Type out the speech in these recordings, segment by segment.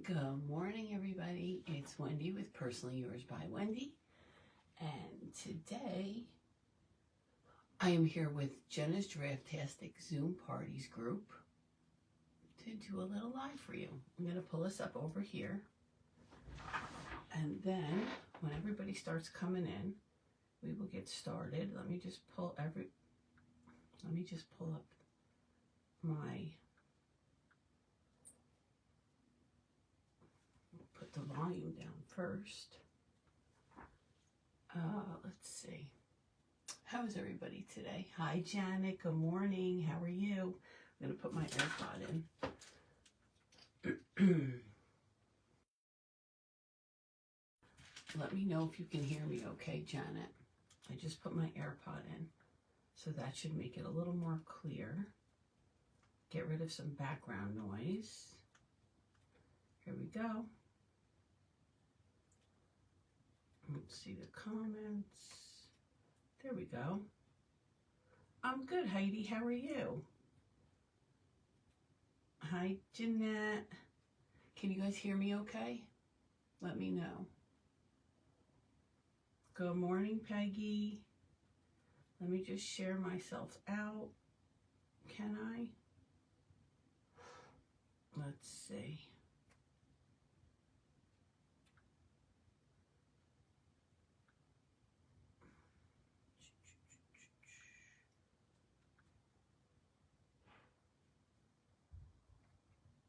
Good morning, everybody. It's Wendy with Personally Yours by Wendy. And today I am here with Jenna's Draftastic Zoom Parties group to do a little live for you. I'm going to pull us up over here. And then when everybody starts coming in, we will get started. Let me just pull up my, put the volume down first. Let's see. How is everybody today? Hi, Janet. Good morning. How are you? I'm going to put my AirPod in. Let me know if you can hear me okay, Janet. I just put my AirPod in, so that should make it a little more clear. Get rid of some background noise. Here we go. Let's see the comments. There we go. I'm good, Heidi. How are you? Hi, Jeanette. Can you guys hear me okay? Let me know. Good morning, Peggy. Let me just share myself out. Can I? Let's see.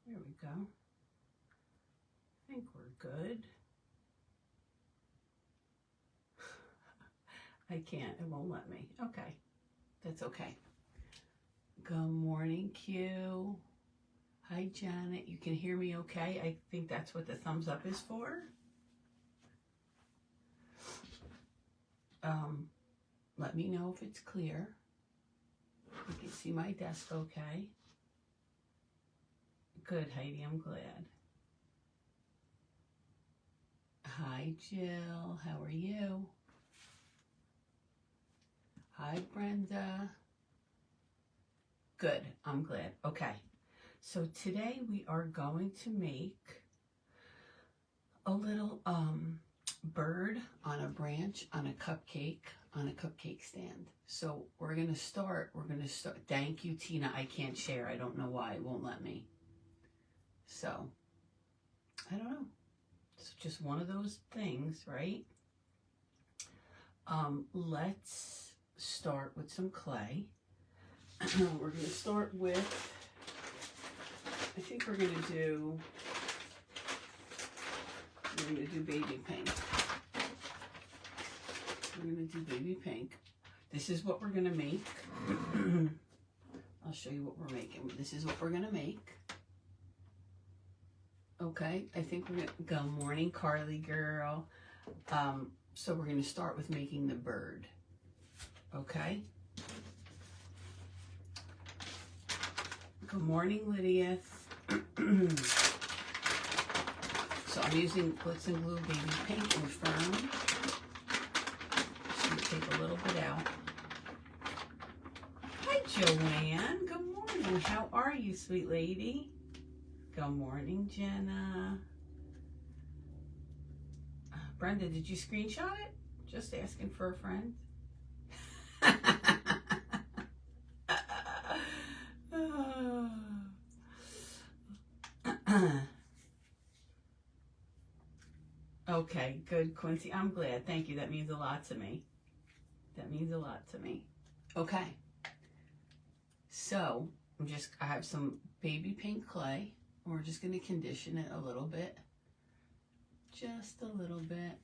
There we go. I think we're good. I can't, it won't let me. Okay, that's okay. Good morning, Q. Hi, Janet. You can hear me okay? I think that's what the thumbs up is for. Let me know if it's clear. You can see my desk okay. Good, Heidi, I'm glad. Hi, Jill. How are you? Hi, Brenda. Good, I'm glad. Okay, so today we are going to make a little bird on a branch on a cupcake stand. So we're gonna start. Thank you, Tina. I can't share. I don't know why it won't let me. So I don't know. It's just one of those things, right? Let's start with some clay. We're gonna start with, I think we're gonna do baby pink. We're gonna do baby pink. This is what we're gonna make. I'll show you what we're making. This is what we're gonna make. Okay, I think we're gonna, good morning, Carly girl. So we're gonna start with making the bird. Okay. Good morning, Lydia. So I'm using Glitz and Glue Baby Pink and Firm. Just gonna take a little bit out. Hi, Joanne. Good morning. How are you, sweet lady? Good morning, Jenna. Brenda, did you screenshot it? Just asking for a friend. Okay, good, Quincy. I'm glad. Thank you. That means a lot to me. That means a lot to me. Okay. So, I have some baby pink clay. We're just going to condition it a little bit. Just a little bit.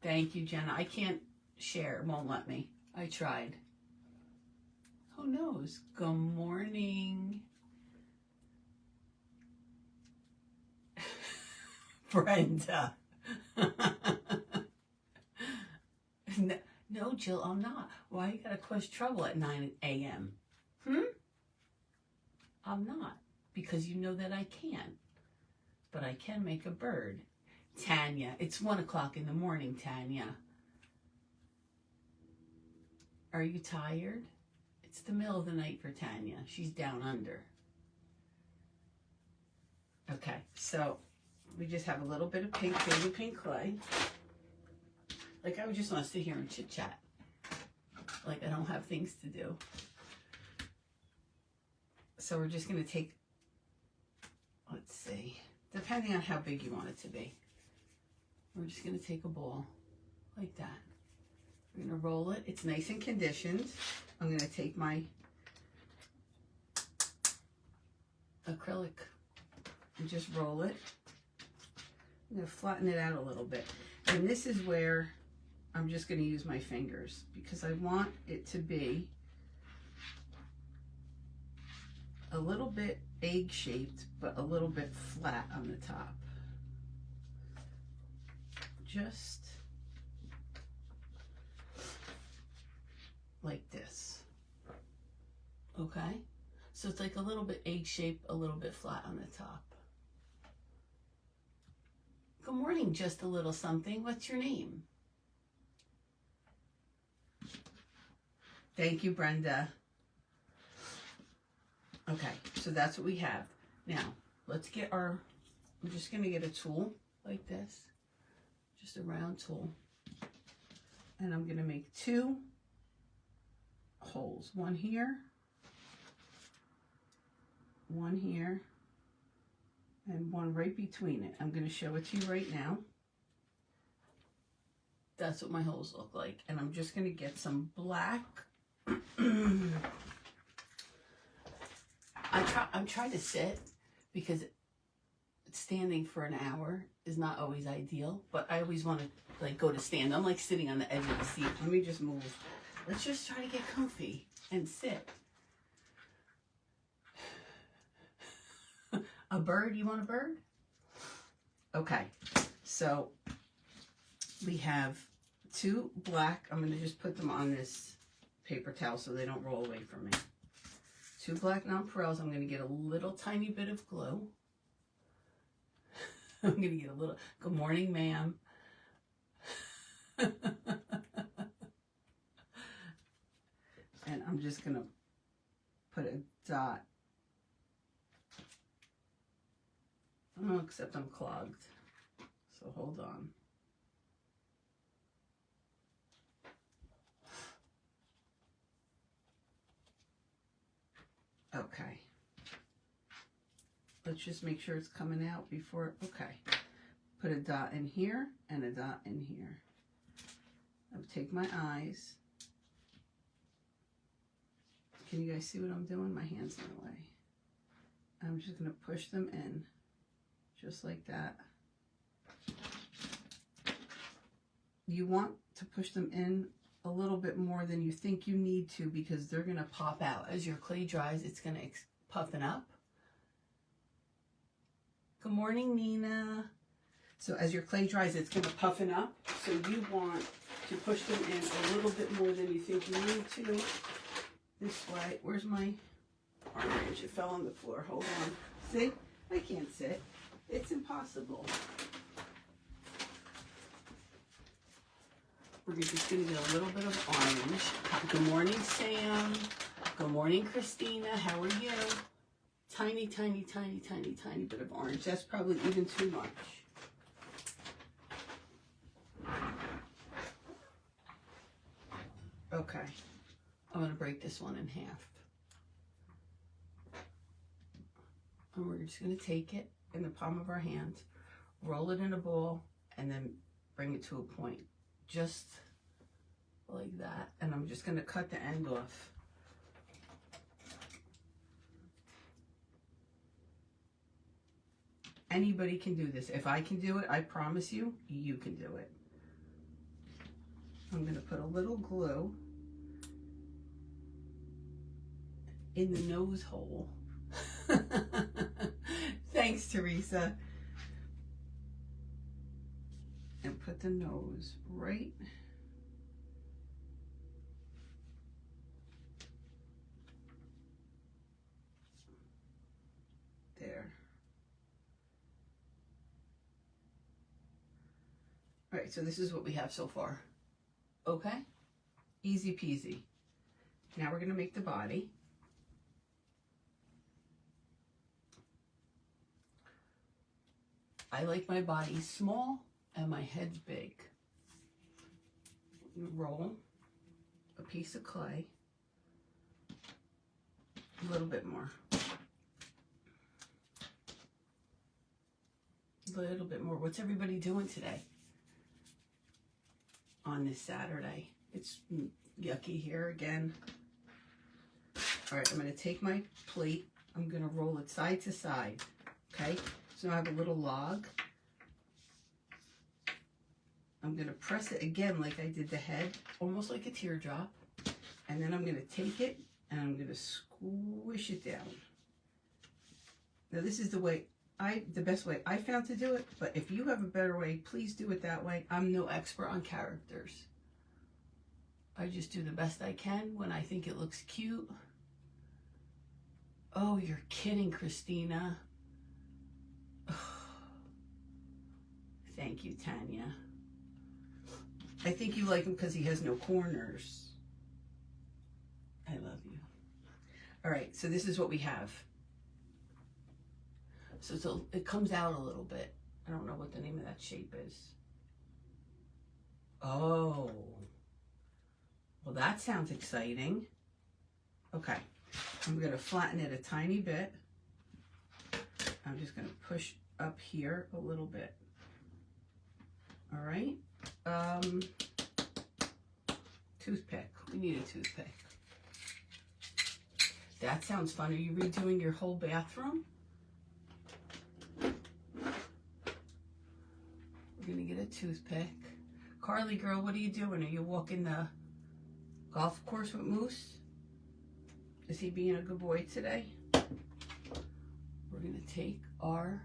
Thank you, Jenna. I can't share. It won't let me. I tried. Who knows? Good morning. Brenda. No, Jill, I'm not. Why you gotta cause trouble at 9 a.m.? I'm not. Because you know that I can. But I can make a bird. Tanya, it's 1 o'clock in the morning, Tanya. Are you tired? It's the middle of the night for Tanya. She's down under. Okay. Okay, so we just have a little bit of pink, baby pink clay. Like, I would just want to sit here and chit chat. Like, I don't have things to do. So we're just going to take, let's see, depending on how big you want it to be. We're just going to take a ball like that. We're going to roll it. It's nice and conditioned. I'm going to take my acrylic and just roll it. I'm going to flatten it out a little bit. And this is where I'm just going to use my fingers because I want it to be a little bit egg-shaped, but a little bit flat on the top. Just like this. Okay? So it's like a little bit egg-shaped, a little bit flat on the top. Good morning, just a little something. What's your name? Thank you, Brenda. Okay, so that's what we have. Now, let's get our, I'm just going to get a tool like this. Just a round tool. And I'm going to make 2 holes. One here, one here, and one right between it. I'm going to show it to you right now. That's what my holes look like. And I'm just going to get some black. I'm trying to sit because standing for an hour is not always ideal, but I always want to like go to stand. I'm like sitting on the edge of the seat. Let me just move. Let's just try to get comfy and sit. A bird? You want a bird? Okay, so we have 2 black. I'm going to just put them on this paper towel so they don't roll away from me. 2 black nonpareils. I'm going to get a little tiny bit of glue. I'm going to get a little, good morning, ma'am. And I'm just going to put a dot. Oh, except I'm clogged. So hold on. Okay. Let's just make sure it's coming out before, okay. Put a dot in here and a dot in here. I'll take my eyes. Can you guys see what I'm doing? My hand's in the way. I'm just going to push them in just like that. You want to push them in a little bit more than you think you need to because they're going to pop out. As your clay dries, it's going to puffen up. Good morning, Nina. So as your clay dries, it's going to puffen up. So you want to push them in a little bit more than you think you need to. This way. Where's my orange? It fell on the floor. Hold on. See? I can't sit. It's impossible. We're just going to get a little bit of orange. Good morning, Sam. Good morning, Christina. How are you? Tiny, tiny, tiny, tiny, tiny bit of orange. That's probably even too much. Okay. I'm going to break this one in half. And we're just going to take it in the palm of our hand, roll it in a ball, and then bring it to a point. Just like that. And I'm just going to cut the end off. Anybody can do this. If I can do it, I promise you, you can do it. I'm going to put a little glue in the nose hole. Thanks, Teresa. And put the nose right there. All right, so this is what we have so far. Okay? Easy peasy. Now we're going to make the body. I like my body small and my head big. Roll a piece of clay, a little bit more. A little bit more. What's everybody doing today on this Saturday? It's yucky here again. All right, I'm going to take my plate. I'm going to roll it side to side, okay? So I have a little log. I'm going to press it again like I did the head, almost like a teardrop. And then I'm going to take it and I'm going to squish it down. Now this is the best way I found to do it, but if you have a better way, please do it that way. I'm no expert on characters. I just do the best I can when I think it looks cute. Oh, you're kidding, Christina. Thank you, Tanya. I think you like him because he has no corners. I love you. All right, so this is what we have. So it comes out a little bit. I don't know what the name of that shape is. Oh. Well, that sounds exciting. Okay. I'm going to flatten it a tiny bit. I'm just going to push up here a little bit. All right. Toothpick. We need a toothpick. That sounds fun. Are you redoing your whole bathroom? We're going to get a toothpick. Carly girl, what are you doing? Are you walking the golf course with Moose? Is he being a good boy today? We're going to take our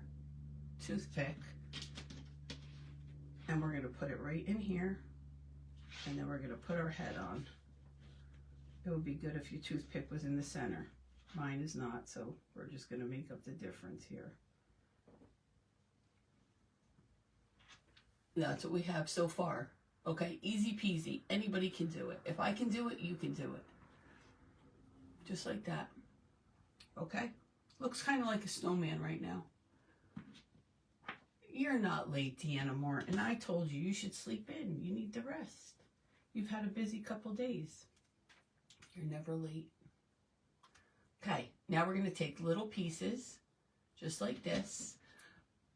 toothpick and we're going to put it right in here, and then we're going to put our head on. It would be good if your toothpick was in the center. Mine is not, so we're just going to make up the difference here. That's what we have so far. Okay, easy peasy. Anybody can do it. If I can do it, you can do it. Just like that. Okay? Looks kind of like a snowman right now. You're not late, Deanna Morton. I told you should sleep in. You need the rest. You've had a busy couple days. You're never late. Okay, now we're going to take little pieces, just like this.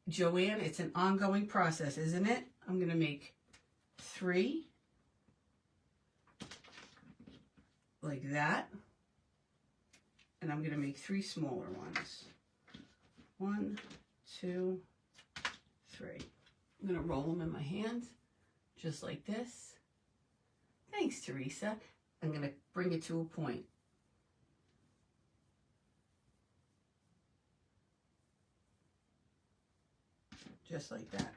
Joanne, it's an ongoing process, isn't it? I'm going to make 3, like that. And I'm going to make 3 smaller ones. 1, 2, 3. I'm going to roll them in my hand, just like this. Thanks, Teresa. I'm going to bring it to a point. Just like that.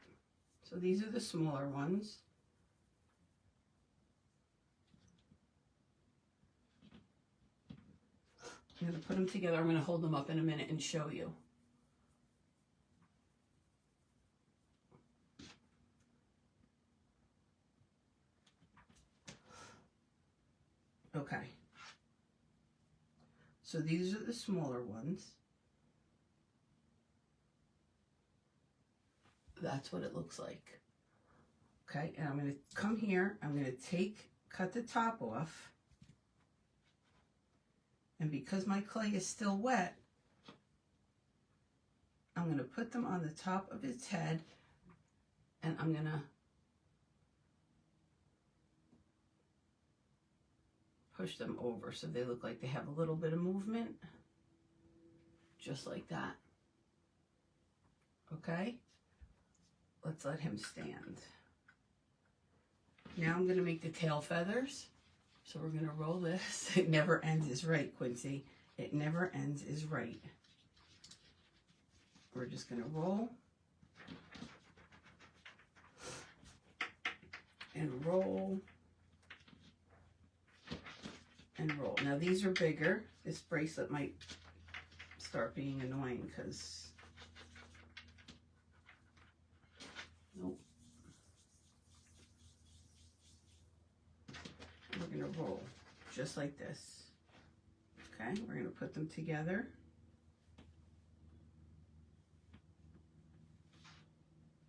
So these are the smaller ones. I'm going to put them together. I'm going to hold them up in a minute and show you. Okay. So these are the smaller ones. That's what it looks like. Okay, and I'm going to come here. I'm going to cut the top off. And because my clay is still wet, I'm going to put them on the top of its head, and I'm going to push them over so they look like they have a little bit of movement, just like that. Okay, let's let him stand. Now I'm going to make the tail feathers. So we're going to roll this. It never ends is right, Quincy. It never ends is right. We're just going to roll and roll and roll. Now these are bigger. This bracelet might start being annoying because, nope. We're going to roll just like this. Okay, we're going to put them together.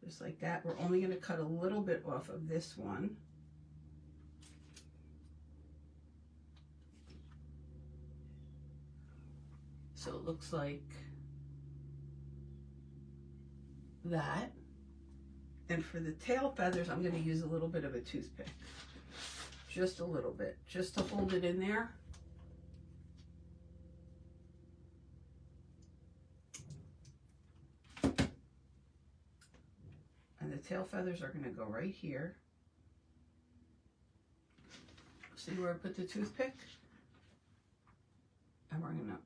Just like that. We're only going to cut a little bit off of this one. So it looks like that. And for the tail feathers, I'm going to use a little bit of a toothpick. Just a little bit, just to hold it in there. And the tail feathers are going to go right here. See where I put the toothpick? And we're going to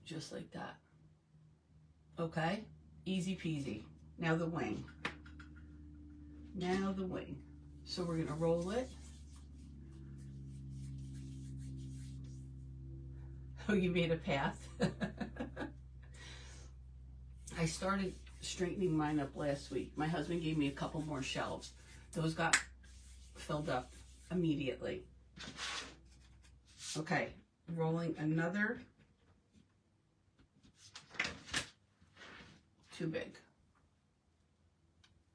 just like that. Okay, easy peasy. Now the wing. Now the wing. So we're gonna roll it. Oh, you made a path. I started straightening mine up last week. My husband gave me a couple more shelves. Those got filled up immediately. Okay, rolling another. Too big.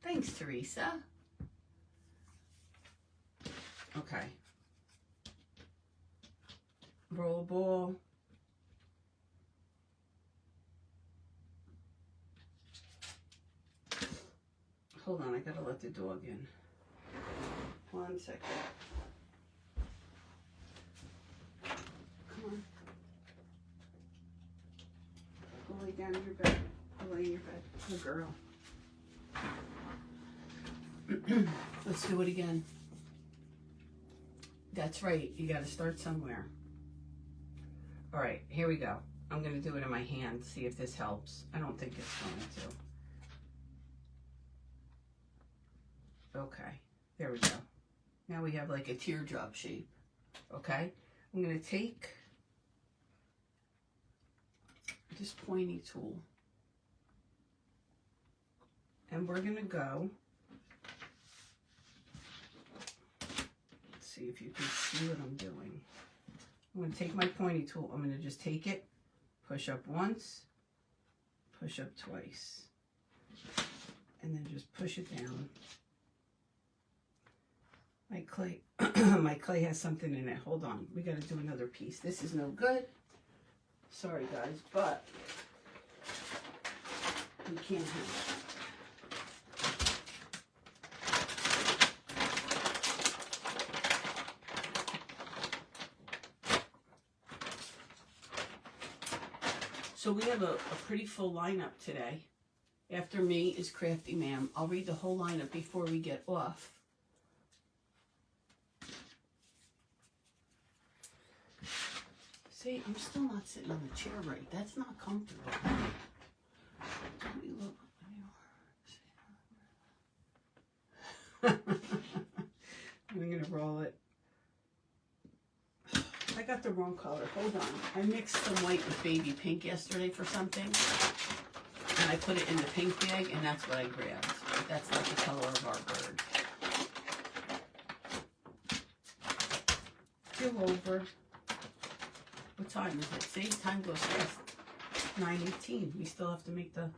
Thanks, Teresa. Okay. Roll a ball. Hold on, I gotta let the dog in. 1 second. Come on. Go lay down in your bed. Go lay in your bed. Good girl. Let's do it again. That's right. You gotta start somewhere. All right, here we go. I'm gonna do it in my hand, see if this helps. I don't think it's going to. Okay, there we go. Now we have like a teardrop shape. Okay, I'm gonna take this pointy tool and we're gonna go, let's see if you can see what I'm doing. I'm gonna take my pointy tool, I'm gonna just take it, push up once, push up twice, and then just push it down. My clay, my clay has something in it. Hold on, we gotta do another piece. This is no good. Sorry guys, but we can't have it. So we have a pretty full lineup today. After me is Crafty Ma'am. I'll read the whole lineup before we get off. See, I'm still not sitting on the chair right. That's not comfortable. Let me look. I'm going to roll it. I got the wrong color. Hold on. I mixed some white with baby pink yesterday for something. And I put it in the pink bag, and that's what I grabbed. But that's not the color of our bird. 2 over. What time is it? See, time goes fast. 9:18. We still have to make the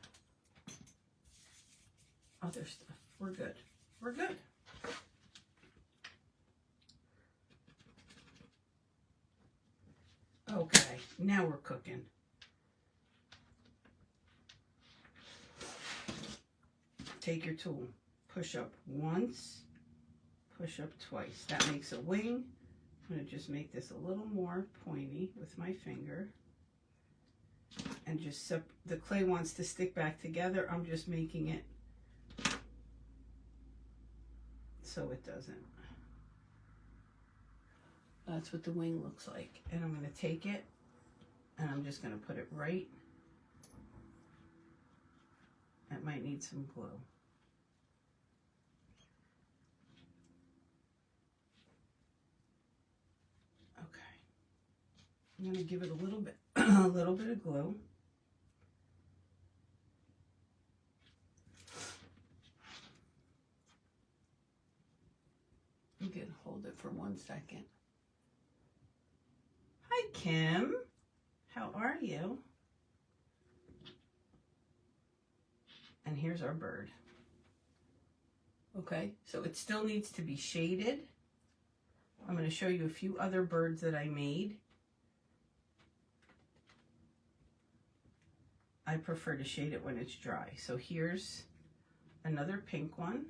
other stuff. We're good. We're good. Okay, now we're cooking. Take your tool, push up once, push up twice. That makes a wing. I'm going to just make this a little more pointy with my finger. And just, the clay wants to stick back together. I'm just making it so it doesn't. That's what the wing looks like. And I'm going to take it and I'm just going to put it right. It might need some glue. Okay. I'm going to give it a little bit, a little bit of glue. hold it for 1 second. Hi, Kim. How are you? And here's our bird. Okay, so it still needs to be shaded. I'm going to show you a few other birds that I made. I prefer to shade it when it's dry. So here's another pink one.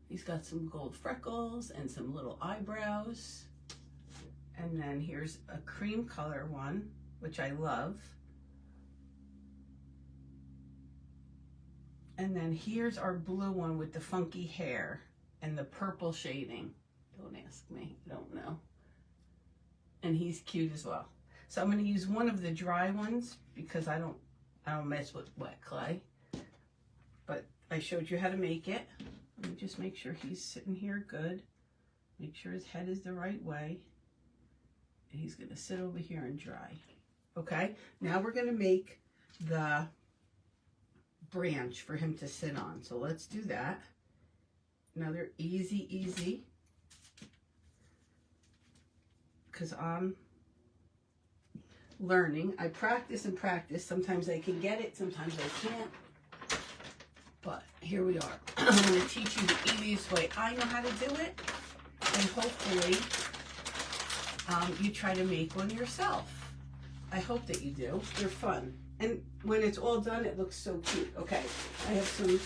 He's got some gold freckles and some little eyebrows. And then here's a cream color one, which I love. And then here's our blue one with the funky hair and the purple shading. Don't ask me, I don't know. And he's cute as well. So I'm going to use one of the dry ones because I don't mess with wet clay. But I showed you how to make it. Let me just make sure he's sitting here good. Make sure his head is the right way. And he's going to sit over here and dry. Okay, now we're going to make the branch for him to sit on. So let's do that. Another easy, because I'm learning. I practice and practice. Sometimes I can get it, sometimes I can't. But here we are. I'm going to teach you the easiest way I know how to do it. And hopefully you try to make one yourself. I hope that you do. They're fun. And when it's all done, it looks so cute. Okay, I have some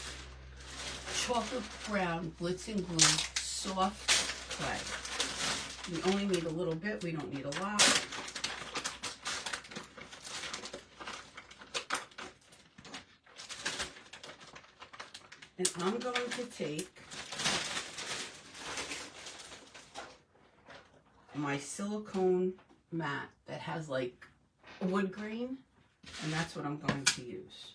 chocolate brown Glitz and Glue soft clay. We only need a little bit. We don't need a lot. And I'm going to take my silicone mat that has like wood grain, and that's what I'm going to use.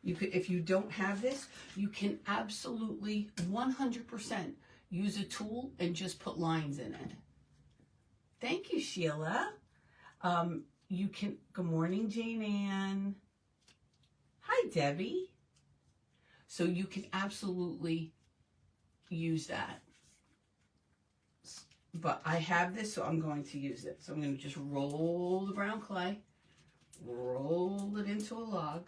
You could, if you don't have this, you can absolutely 100% use a tool and just put lines in it. Thank you, Sheila. You can, good morning, Jane Ann. Hi, Debbie. So you can absolutely use that. But I have this, so I'm going to use it. So I'm going to just roll the brown clay, roll it into a log,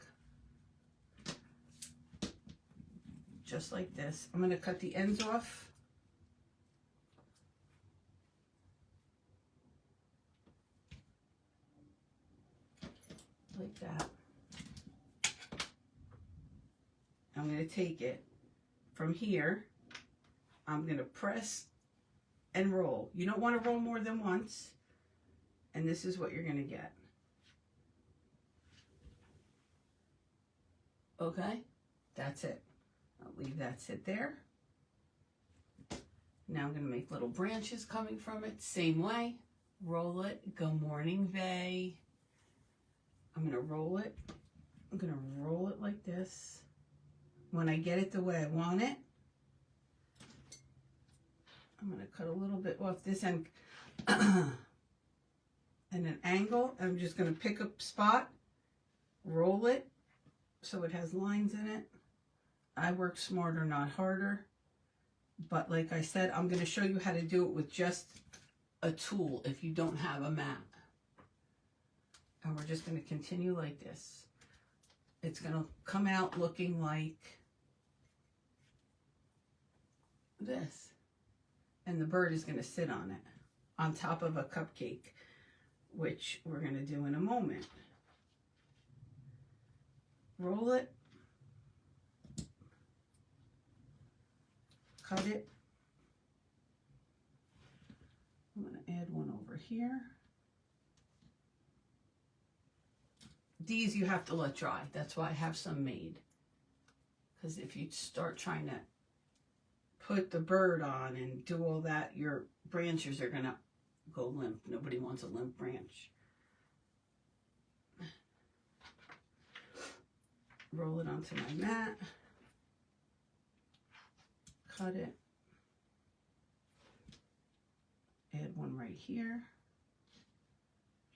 just like this. I'm going to cut the ends off. Like that. I'm going to take it from here. I'm going to press and roll. You don't want to roll more than once. And this is what you're going to get. Okay? That's it. I'll leave that sit there. Now I'm going to make little branches coming from it. Same way. Roll it. Good morning, Vay. I'm going to roll it. I'm going to roll it like this. When I get it the way I want it, I'm going to cut a little bit off this end and an angle. I'm just going to pick a spot, roll it so it has lines in it. I work smarter, not harder. But like I said, I'm going to show you how to do it with just a tool if you don't have a mat. And we're just going to continue like this. It's going to come out looking like this. And the bird is going to sit on it, on top of a cupcake, which we're going to do in a moment. Roll it. Cut it. I'm going to add one over here. These you have to let dry. That's why I have some made. Because if you start trying to put the bird on and do all that, your branches are going to go limp. Nobody wants a limp branch. Roll it onto my mat. Cut it. Add one right here.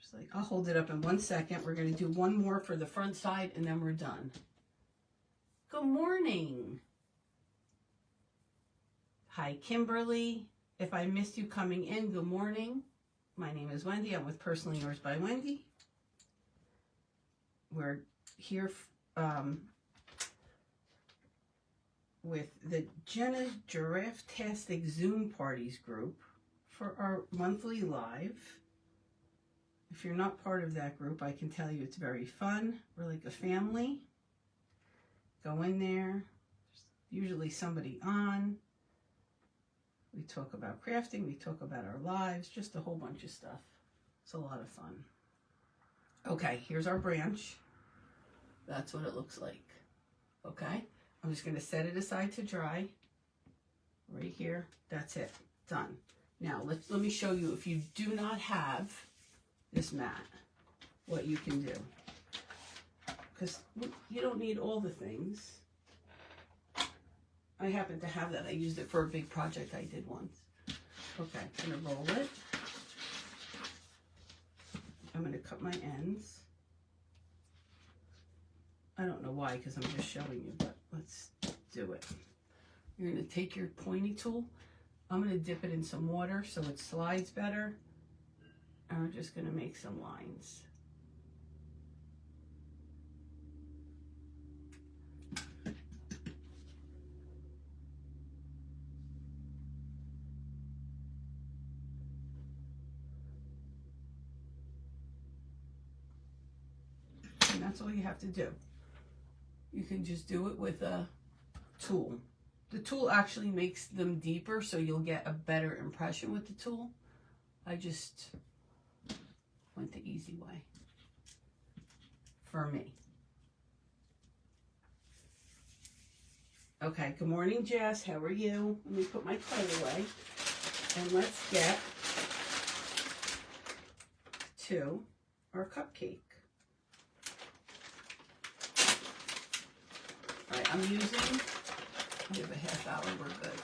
Just like, I'll hold it up in 1 second. We're going to do one more for the front side and then we're done. Good good morning. Hi, Kimberly. If I missed you coming in, good morning. My name is Wendy. I'm with Personally Yours by Wendy. We're here with the Jenna Giraffe-tastic Zoom Parties group for our monthly live. If you're not part of that group, I can tell you it's very fun. We're like a family. Go in there. There's usually somebody on. We talk about crafting. We talk about our lives. Just a whole bunch of stuff. It's a lot of fun. Okay, here's our branch. That's what it looks like. Okay, I'm just going to set it aside to dry. Right here. That's it. Done. Now, let me show you, if you do not have this mat, what you can do. Because you don't need all the things. I happen to have that. I used it for a big project I did once. Okay, I'm going to roll it. I'm going to cut my ends. I don't know why, because I'm just showing you, but let's do it. You're going to take your pointy tool. I'm going to dip it in some water so it slides better. And we're just going to make some lines. And that's all you have to do. You can just do it with a tool. The tool actually makes them deeper, so you'll get a better impression with the tool. I just went the easy way for me. Okay, good morning, Jess. How are you? Let me put my clay away. And let's get to our cupcake. All right, I'm using, we have a half hour, we're good.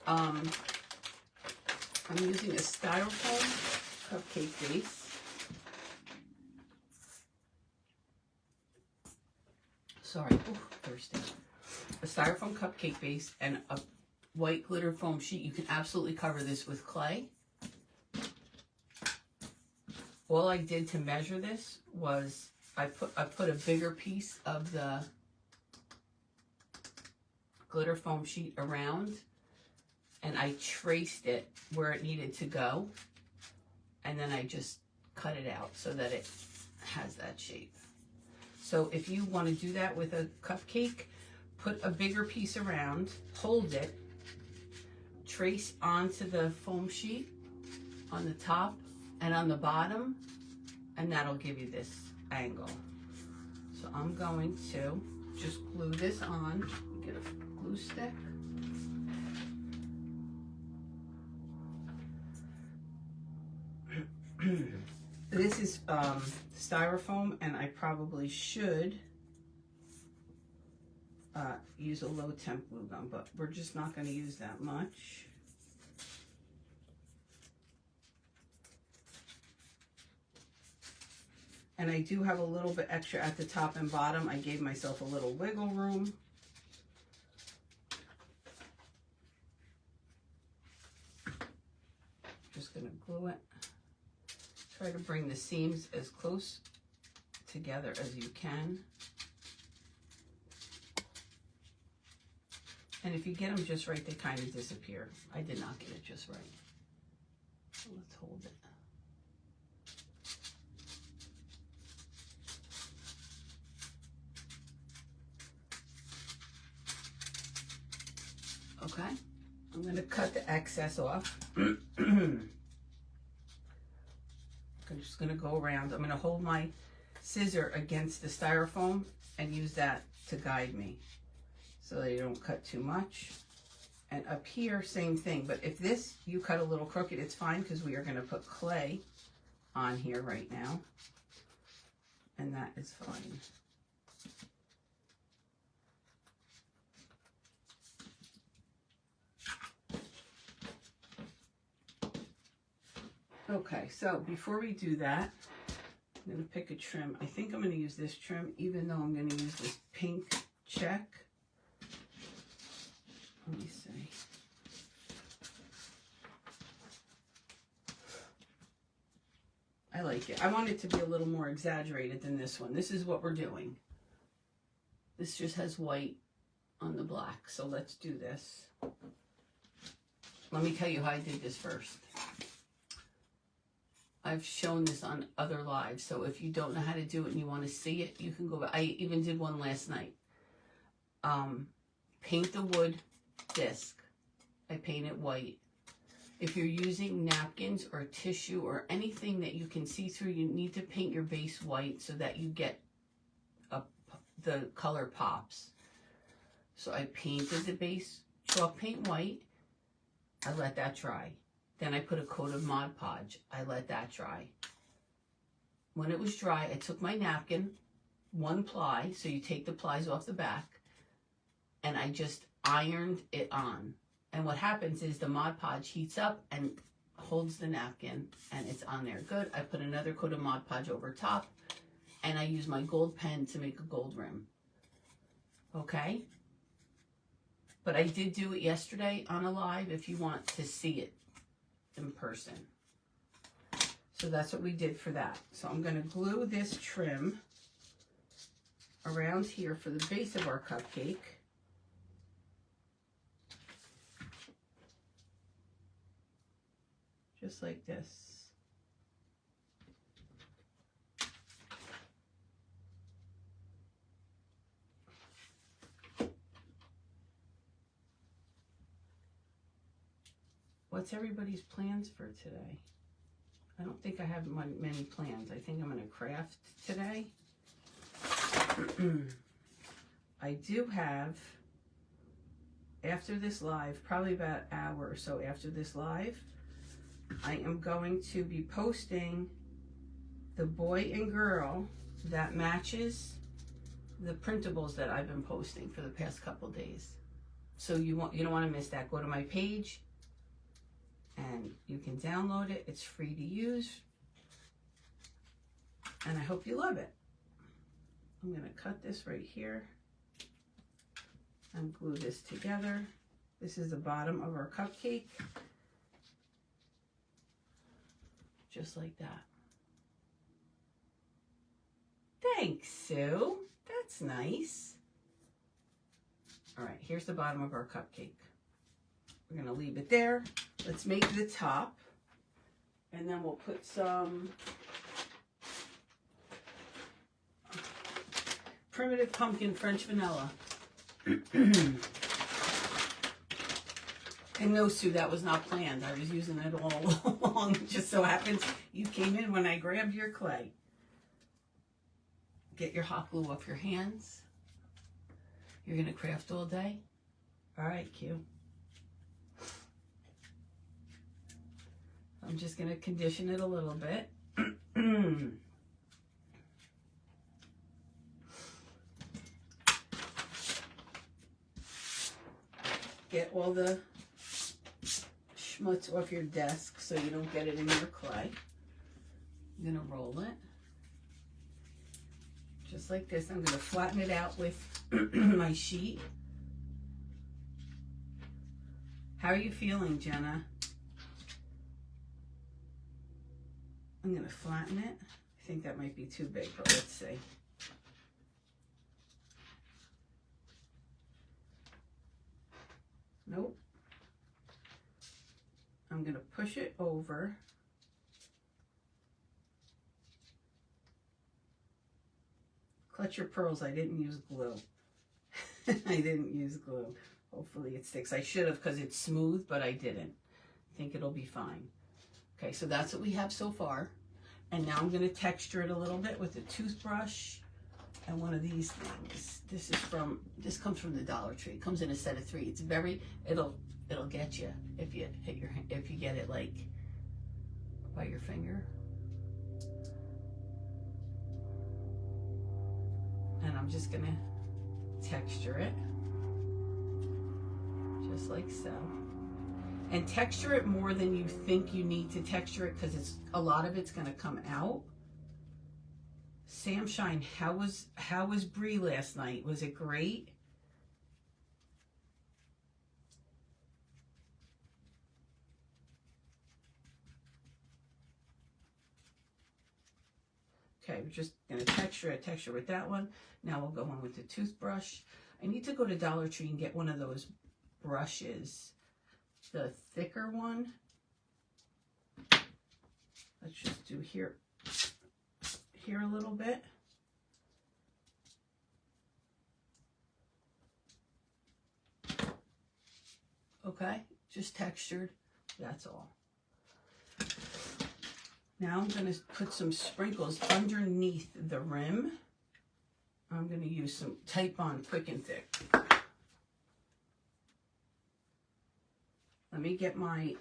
I'm using a styrofoam cupcake base. Sorry, thirsty. A styrofoam cupcake base and a white glitter foam sheet. You can absolutely cover this with clay. All I did to measure this was I put a bigger piece of the glitter foam sheet around, and I traced it where it needed to go, and then I just cut it out so that it has that shape. So if you want to do that with a cupcake, put a bigger piece around, hold it, trace onto the foam sheet on the top and on the bottom, and that'll give you this angle. So I'm going to just glue this on. Get a glue stick. This is styrofoam, and I probably should use a low temp glue gun, but we're just not going to use that much. And I do have a little bit extra at the top and bottom. I gave myself a little wiggle room. Just going to glue it. Try to bring the seams as close together as you can. And if you get them just right, they kind of disappear. I did not get it just right. So let's hold it. Okay, I'm going to cut the excess off. I'm just going to go around. I'm going to hold my scissor against the styrofoam and use that to guide me so that you don't cut too much. And up here, same thing. But if this, you cut a little crooked, it's fine because we are going to put clay on here right now. And that is fine. Okay, so before we do that, I'm going to pick a trim. I think I'm going to use this trim, even though I'm going to use this pink check. Let me see. I like it. I want it to be a little more exaggerated than this one. This is what we're doing. This just has white on the black. So let's do this. Let me tell you how I did this first. I've shown this on other lives. So if you don't know how to do it and you want to see it, you can go back. I even did one last night. Paint the wood disc. I paint it white. If you're using napkins or tissue or anything that you can see through, you need to paint your base white so that you get the color pops. So I painted the base chalk paint white. I let that dry. Then I put a coat of Mod Podge. I let that dry. When it was dry, I took my napkin, one ply, so you take the plies off the back, and I just ironed it on. And what happens is the Mod Podge heats up and holds the napkin, and it's on there. Good. I put another coat of Mod Podge over top, and I use my gold pen to make a gold rim. Okay? But I did do it yesterday on a live if you want to see it in person. So that's what we did for that. So I'm going to glue this trim around here for the base of our cupcake. Just like this. What's everybody's plans for today? I don't think I have many plans. I think I'm going to craft today. I do have, after this live, probably about an hour or so after this live, I am going to be posting the boy and girl that matches the printables that I've been posting for the past couple days. So you don't want to miss that. Go to my page and you can download it. It's free to use. And I hope you love it. I'm going to cut this right here and glue this together. This is the bottom of our cupcake. Just like that. Thanks, Sue. That's nice. All right, here's the bottom of our cupcake. We're going to leave it there. Let's make the top. And then we'll put some Primitive Pumpkin French Vanilla. And no, Sue, that was not planned. I was using it all along. It just so happens you came in when I grabbed your clay. Get your hot glue off your hands. You're going to craft all day? All right, Q. I'm just going to condition it a little bit. Get all the schmutz off your desk so you don't get it in your clay. I'm going to roll it. Just like this. I'm going to flatten it out with my sheet. How are you feeling, Jenna? I'm going to flatten it. I think that might be too big, but let's see. Nope. I'm going to push it over. Clutch your pearls. I didn't use glue. I didn't use glue. Hopefully it sticks. I should have because it's smooth, but I didn't. I think it'll be fine. Okay, so that's what we have so far. And now I'm going to texture it a little bit with a toothbrush and one of these things. This comes from the Dollar Tree. It comes in a set of 3. It's it'll get you if you get it like by your finger. And I'm just going to texture it just like so. And texture it more than you think you need to texture it because a lot of it's going to come out. Sam Shine, how was Brie last night? Was it great? Okay, we're just going to texture with that one. Now we'll go on with the toothbrush. I need to go to Dollar Tree and get one of those brushes, the thicker one. Let's just do here a little bit. Okay, just textured, that's all. Now I'm going to put some sprinkles underneath the rim. I'm going to use some Titebond Quick and Thick. Let me get my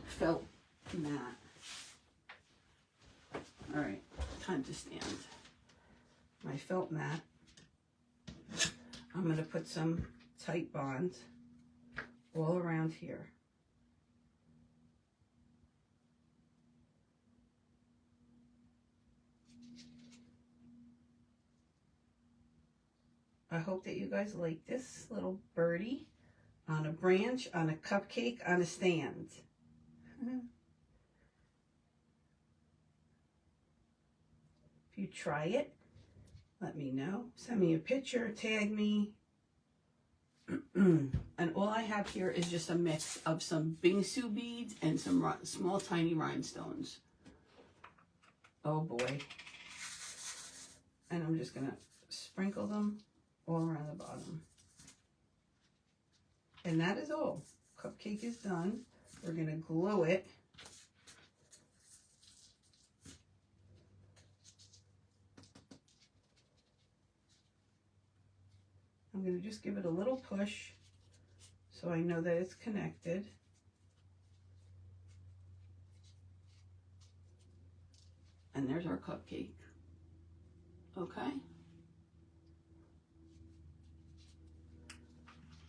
felt mat. All right, time to stand. My felt mat. I'm going to put some Titebond all around here. I hope that you guys like this little birdie on a branch, on a cupcake, on a stand. If you try it, let me know. Send me a picture, tag me. And all I have here is just a mix of some Bingsu beads and some small tiny rhinestones. Oh boy. And I'm just going to sprinkle them all around the bottom. And that is all. Cupcake is done. We're going to glue it. I'm going to just give it a little push so I know that it's connected. And there's our cupcake. Okay.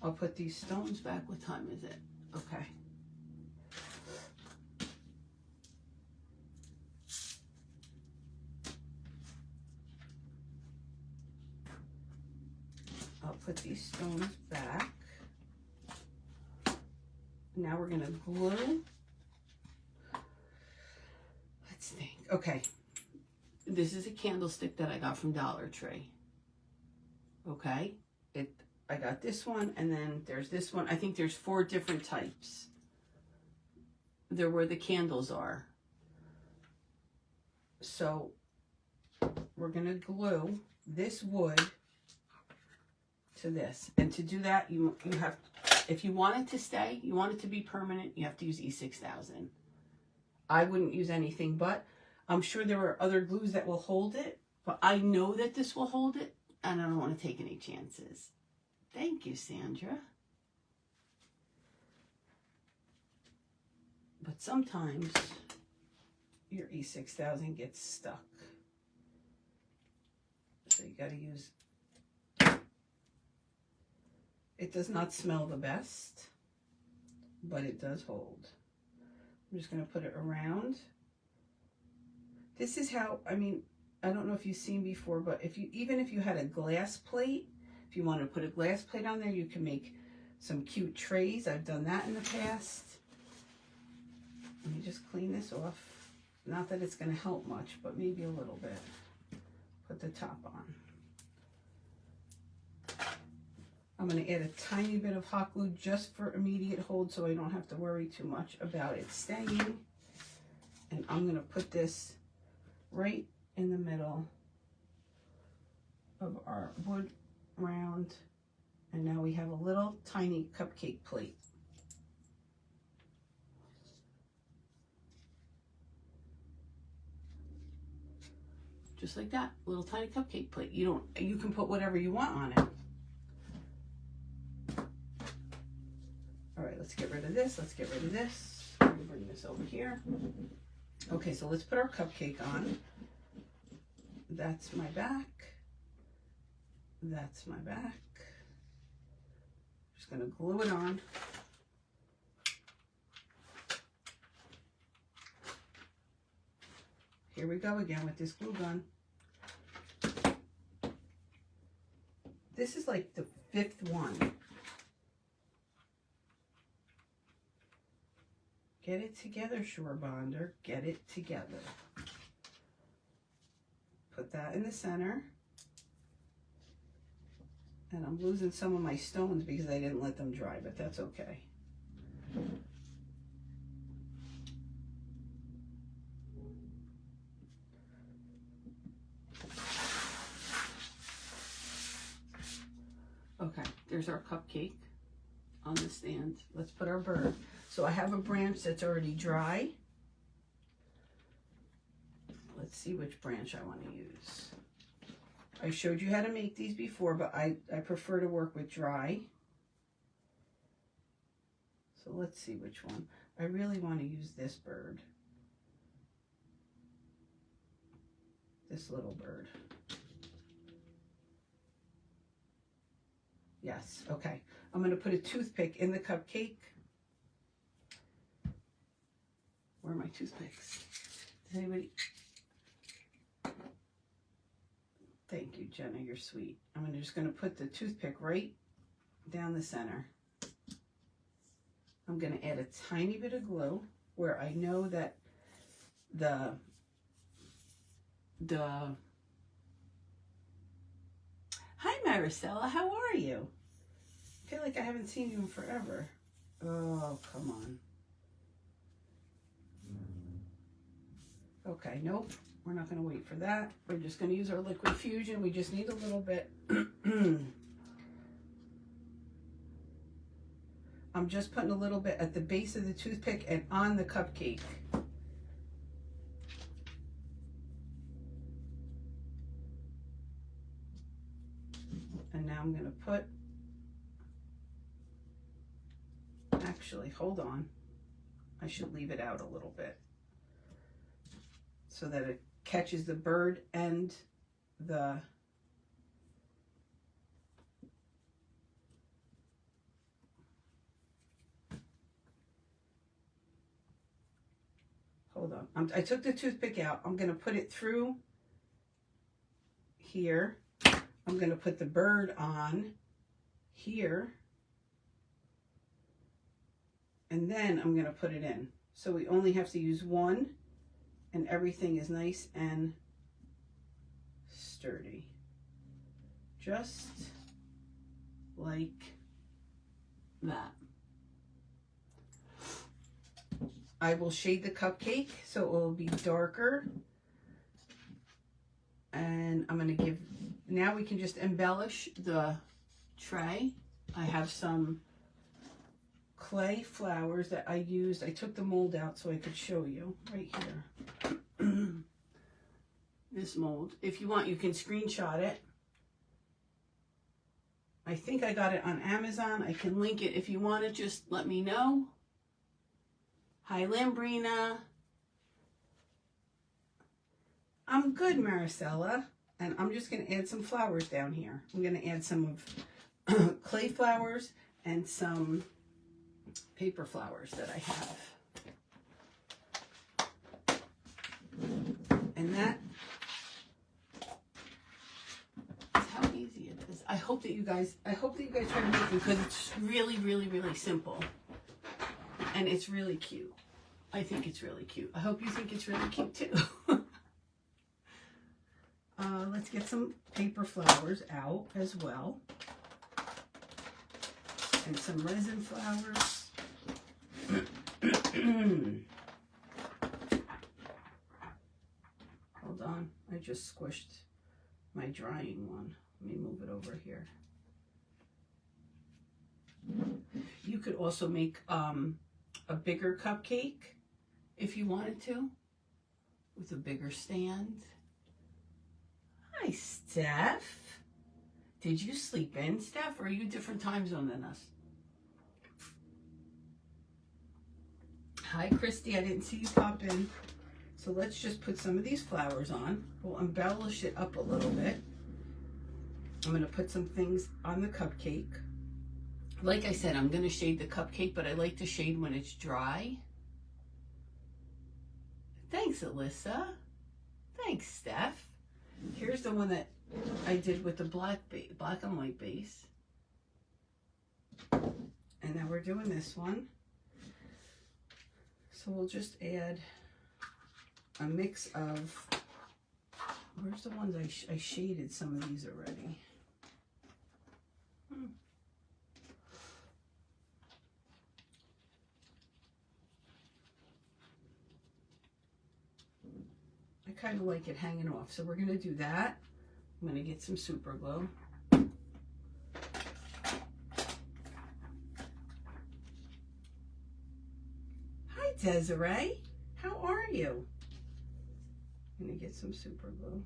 I'll put these stones back. What time is it? Okay. I'll put these stones back. Now we're going to glue. Let's think. Okay. This is a candlestick that I got from Dollar Tree. Okay. I got this one, and then there's this one. I think there's 4 different types. They're where the candles are. So we're going to glue this wood to this. And to do that, you have, if you want it to stay, you want it to be permanent, you have to use E6000. I wouldn't use anything but. I'm sure there are other glues that will hold it, but I know that this will hold it, and I don't want to take any chances. Thank you, Sandra. But sometimes your E6000 gets stuck. So you got to use, it does not smell the best, but it does hold. I'm just going to put it around. This is how, I mean, I don't know if you've seen before, but even if you had a glass plate, if you want to put a glass plate on there, you can make some cute trays. I've done that in the past. Let me just clean this off. Not that it's going to help much, but maybe a little bit. Put the top on. I'm going to add a tiny bit of hot glue just for immediate hold so I don't have to worry too much about it staying. And I'm going to put this right in the middle of our wood round, and now we have a little tiny cupcake plate. Just like that, little tiny cupcake plate. You can put whatever you want on it. All right, let's get rid of this. Let's get rid of this. Let me bring this over here. Okay, so let's put our cupcake on. That's my back. That's my back. Just going to glue it on. Here we go again with this glue gun. This is like the 5th one. Get it together, Sure Bonder. Get it together. Put that in the center. And I'm losing some of my stones because I didn't let them dry, but that's okay. Okay, there's our cupcake on the stand. Let's put our bird. So I have a branch that's already dry. Let's see which branch I want to use. I showed you how to make these before, but I prefer to work with dry. So let's see which one. I really want to use this bird. This little bird. Yes, okay. I'm going to put a toothpick in the cupcake. Where are my toothpicks? Does anybody... Thank you, Jenna, you're sweet. I'm just going to put the toothpick right down the center. I'm going to add a tiny bit of glue where I know that the Hi, Maricela, how are you? I feel like I haven't seen you in forever. Oh, come on. Okay, nope. We're not going to wait for that. We're just going to use our liquid fusion. We just need a little bit. I'm just putting a little bit at the base of the toothpick and on the cupcake. And now I'm going to put, actually, hold on. I should leave it out a little bit so that it catches the bird and the hold on. I took the toothpick out. I'm going to put it through here. I'm going to put the bird on here. And then I'm going to put it in. So we only have to use one and everything is nice and sturdy. Just like that. I will shade the cupcake so it will be darker. And I'm going to give, now we can just embellish the tray. I have some clay flowers that I used. I took the mold out so I could show you right here. This mold. If you want, you can screenshot it. I think I got it on Amazon. I can link it if you want to. Just let me know. Hi, Lambrina. I'm good, Maricela. And I'm just going to add some flowers down here. I'm going to add some of clay flowers and some paper flowers that I have. And that is how easy it is. I hope that you guys try to make it because it's really, really, really simple. And it's really cute. I think it's really cute. I hope you think it's really cute too. Let's get some paper flowers out as well. And some resin flowers. Hold on, I just squished my drying one. Let me move it over here. You could also make a bigger cupcake if you wanted to, with a bigger stand. Hi, Steph. Did you sleep in, Steph, or are you a different time zone than us? Hi, Christy. I didn't see you pop in. So let's just put some of these flowers on. We'll embellish it up a little bit. I'm going to put some things on the cupcake. Like I said, I'm going to shade the cupcake, but I like to shade when it's dry. Thanks, Alyssa. Thanks, Steph. Here's the one that I did with the black and white base. And now we're doing this one. So we'll just add a mix of Where's the ones I shaded some of these already? I kind of like it hanging off. So we're going to do that. I'm going to get some super glue. Hi, Desiree. How are you? I'm going to get some super glue.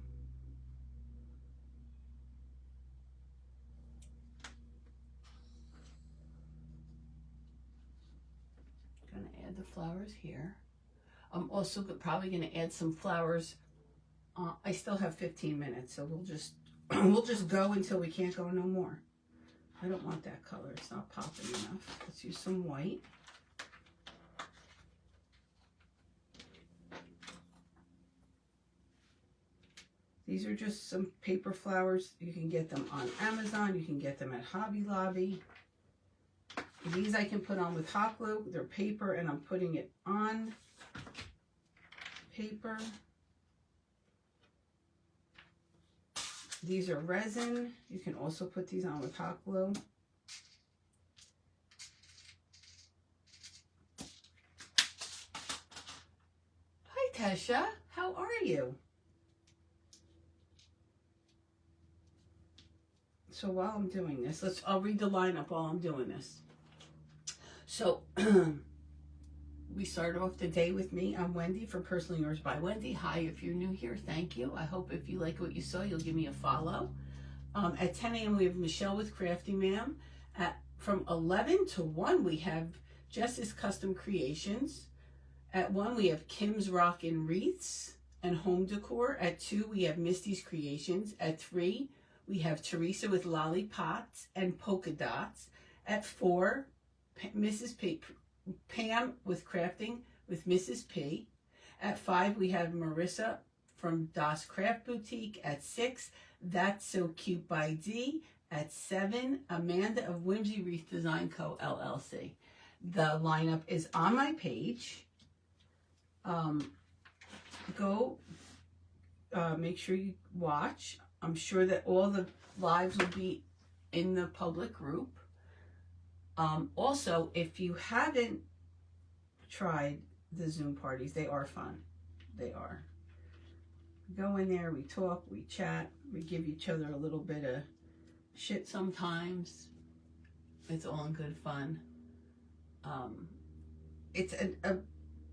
Going to add the flowers here. I'm also probably going to add some flowers. I still have 15 minutes, so we'll just we'll just go until we can't go no more. I don't want that color. It's not popping enough. Let's use some white. These are just some paper flowers. You can get them on Amazon. You can get them at Hobby Lobby. These I can put on with hot glue. They're paper, and I'm putting it on paper. These are resin. You can also put these on with hot glue. Hi, Tesha. How are you? So while I'm doing this, I'll read the lineup while I'm doing this. So we started off the day with me. I'm Wendy from Personally Yours by Wendy. Hi, if you're new here, thank you. I hope if you like what you saw, you'll give me a follow. At 10 a.m. we have Michelle with Crafty Ma'am. From 11 to 1 we have Jess's Custom Creations. At 1 we have Kim's Rockin' Wreaths and Home Decor. At 2 we have Misty's Creations. At 3 we have Teresa with Lollipots and Polka Dots. At 4, Mrs. Pam with Crafting with Mrs. P. At 5, we have Marissa from Das Craft Boutique. At 6, That's So Cute by D. At 7, Amanda of Whimsy Wreath Design Co. LLC. The lineup is on my page. Go make sure you watch. I'm sure that all the lives will be in the public group. Also, if you haven't tried the Zoom parties, they are fun. They are. We go in there, we talk, we chat, we give each other a little bit of shit sometimes. It's all in good fun.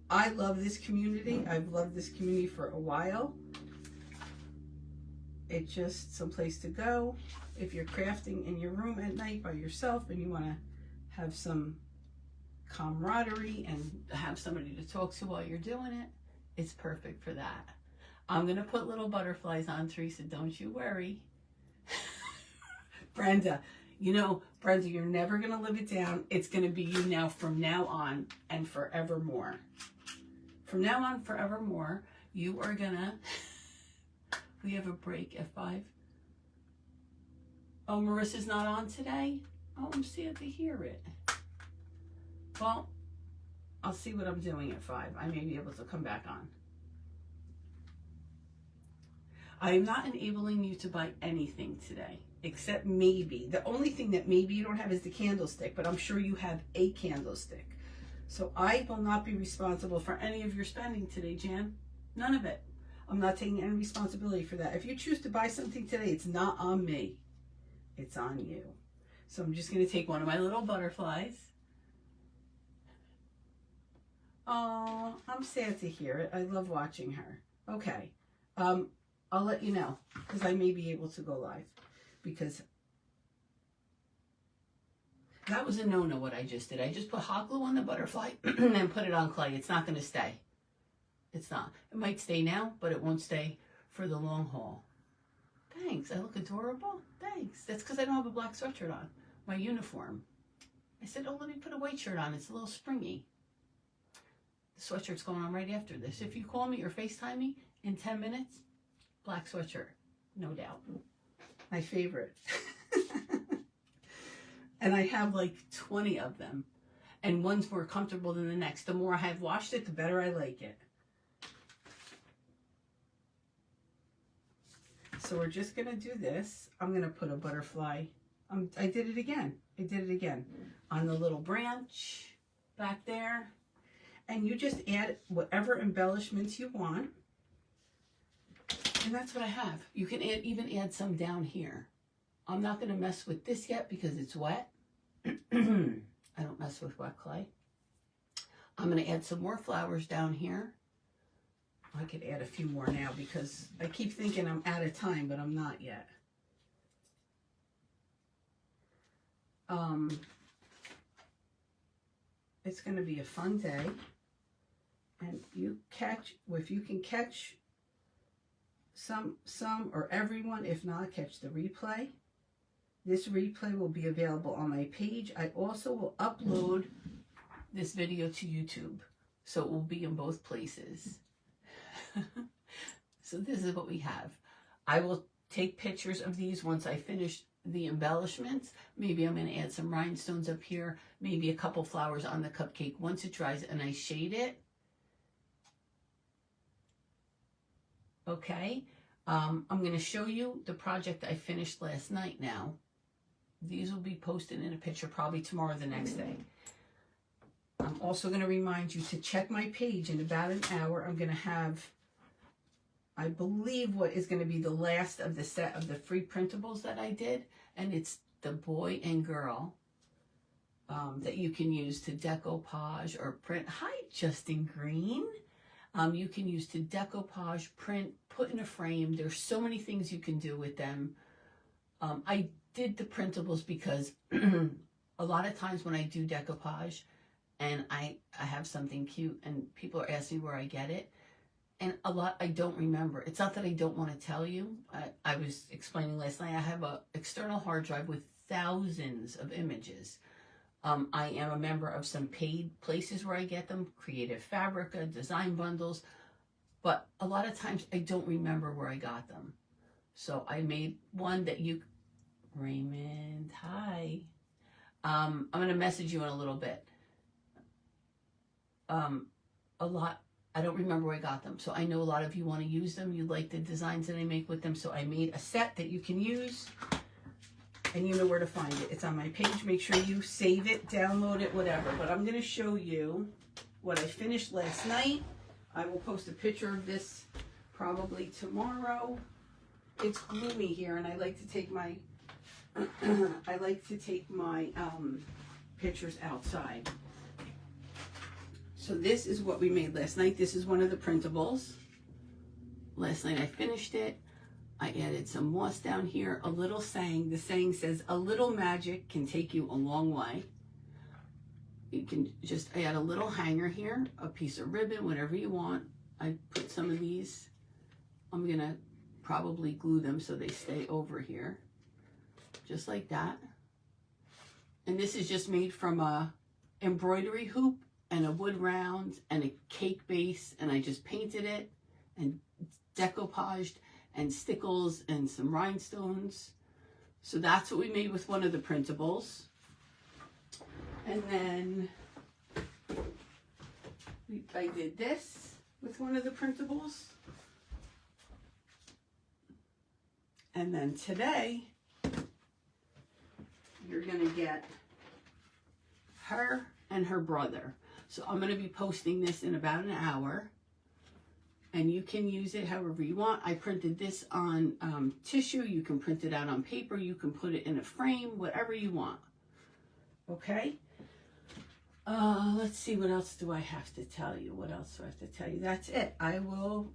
I love this community. I've loved this community for a while. It's just some place to go. If you're crafting in your room at night by yourself and you want to have some camaraderie and have somebody to talk to while you're doing it, it's perfect for that. I'm going to put little butterflies on, Teresa. Don't you worry. Brenda, Brenda, you're never going to live it down. It's going to be you now from now on and forevermore. From now on, forevermore, you are going to... We have a break at 5. Oh, Marissa's not on today? Oh, I'm sad to hear it. Well, I'll see what I'm doing at 5. I may be able to come back on. I am not enabling you to buy anything today, except maybe. The only thing that maybe you don't have is the candlestick, but I'm sure you have a candlestick. So I will not be responsible for any of your spending today, Jan. None of it. I'm not taking any responsibility for that. If you choose to buy something today, it's not on me. It's on you. So I'm just going to take one of my little butterflies. Oh, I'm sad to hear it. I love watching her. Okay. I'll let you know because I may be able to go live because that was a no-no what I just did. I just put hot glue on the butterfly and then put it on clay. It's not going to stay. It's not. It might stay now, but it won't stay for the long haul. Thanks. I look adorable. Thanks. That's because I don't have a black sweatshirt on. My uniform. I said, oh, let me put a white shirt on. It's a little springy. The sweatshirt's going on right after this. If you call me or FaceTime me in 10 minutes, black sweatshirt. No doubt. My favorite. And I have like 20 of them. And one's more comfortable than the next. The more I have washed it, the better I like it. So we're just going to do this. I'm going to put a butterfly. I did it again. I did it again on the little branch back there. And you just add whatever embellishments you want. And that's what I have. You can even add some down here. I'm not going to mess with this yet because it's wet. I don't mess with wet clay. I'm going to add some more flowers down here. I could add a few more now because I keep thinking I'm out of time, but I'm not yet. It's going to be a fun day. And if you can catch some or everyone, if not, catch the replay. This replay will be available on my page. I also will upload this video to YouTube, so it will be in both places. So this is what we have. I will take pictures of these once I finish the embellishments. Maybe I'm going to add some rhinestones up here, maybe a couple flowers on the cupcake once it dries and I shade it. Okay, I'm going to show you the project I finished last night now. These will be posted in a picture probably tomorrow or the next day. I'm also going to remind you to check my page. In about an hour, I'm going to have, I believe, what is going to be the last of the set of the free printables that I did. And it's the boy and girl that you can use to decoupage or print. Hi, Justin Green. You can use to decoupage, print, put in a frame. There's so many things you can do with them. I did the printables because a lot of times when I do decoupage and I have something cute and people are asking where I get it, and a lot I don't remember. It's not that I don't want to tell you. I was explaining last night, I have an external hard drive with thousands of images. I am a member of some paid places where I get them, Creative Fabrica, Design Bundles, but a lot of times I don't remember where I got them. So I made one that you, Raymond, hi. I'm going to message you in a little bit. I don't remember where I got them. So I know a lot of you want to use them. You like the designs that I make with them. So I made a set that you can use. And you know where to find it. It's on my page. Make sure you save it, download it, whatever. But I'm going to show you what I finished last night. I will post a picture of this probably tomorrow. It's gloomy here, and I like to take my pictures outside. So this is what we made last night. This is one of the printables. Last night I finished it. I added some moss down here, a little saying. The saying says, a little magic can take you a long way. You can just add a little hanger here, a piece of ribbon, whatever you want. I put some of these. I'm going to probably glue them so they stay over here, just like that. And this is just made from a embroidery hoop and a wood round and a cake base, and I just painted it and decoupaged and stickles and some rhinestones. So that's what we made with one of the printables. And then I did this with one of the printables. And then today, you're gonna get her and her brother. So I'm gonna be posting this in about an hour. And you can use it however you want. I printed this on tissue. You can print it out on paper. You can put it in a frame, whatever you want. Okay? Let's see, what else do I have to tell you? What else do I have to tell you? That's it. I will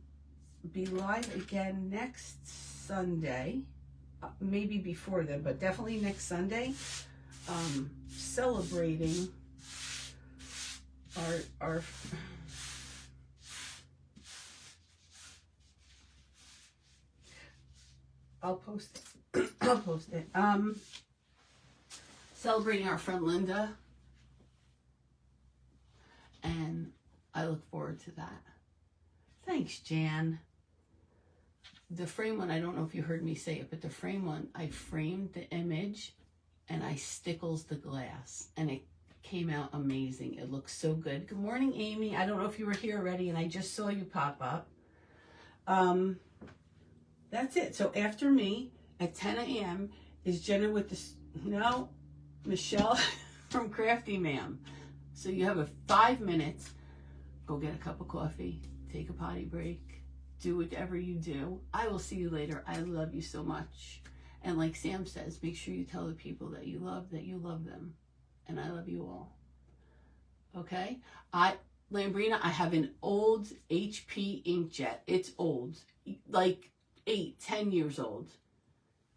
be live again next Sunday. Maybe before then, but definitely next Sunday. Celebrating our I'll post it. I'll post it. Celebrating our friend Linda. And I look forward to that. Thanks, Jan. The frame one, I don't know if you heard me say it, but the frame one, I framed the image and I stickles the glass. And it came out amazing. It looks so good. Good morning, Amy. I don't know if you were here already and I just saw you pop up. That's it. So after me at 10 a.m. is Jenna with Michelle from Crafty Ma'am. So you have 5 minutes. Go get a cup of coffee, take a potty break, do whatever you do. I will see you later. I love you so much. And like Sam says, make sure you tell the people that you love them. And I love you all. Okay? Lambrina, I have an old HP inkjet. It's old. Like 8-10 years old.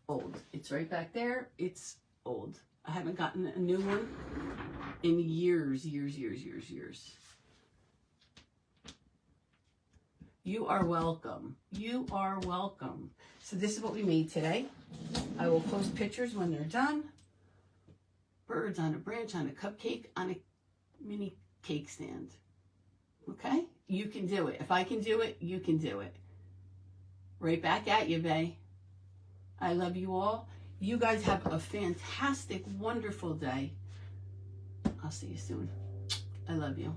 Old. It's right back there. It's old. I haven't gotten a new one in years. You are welcome. You are welcome. So this is what we made today. I will post pictures when they're done. Birds on a branch, on a cupcake, on a mini cake stand. Okay? You can do it. If I can do it, you can do it. Right back at you, bae. I love you all. You guys have a fantastic, wonderful day. I'll see you soon. I love you.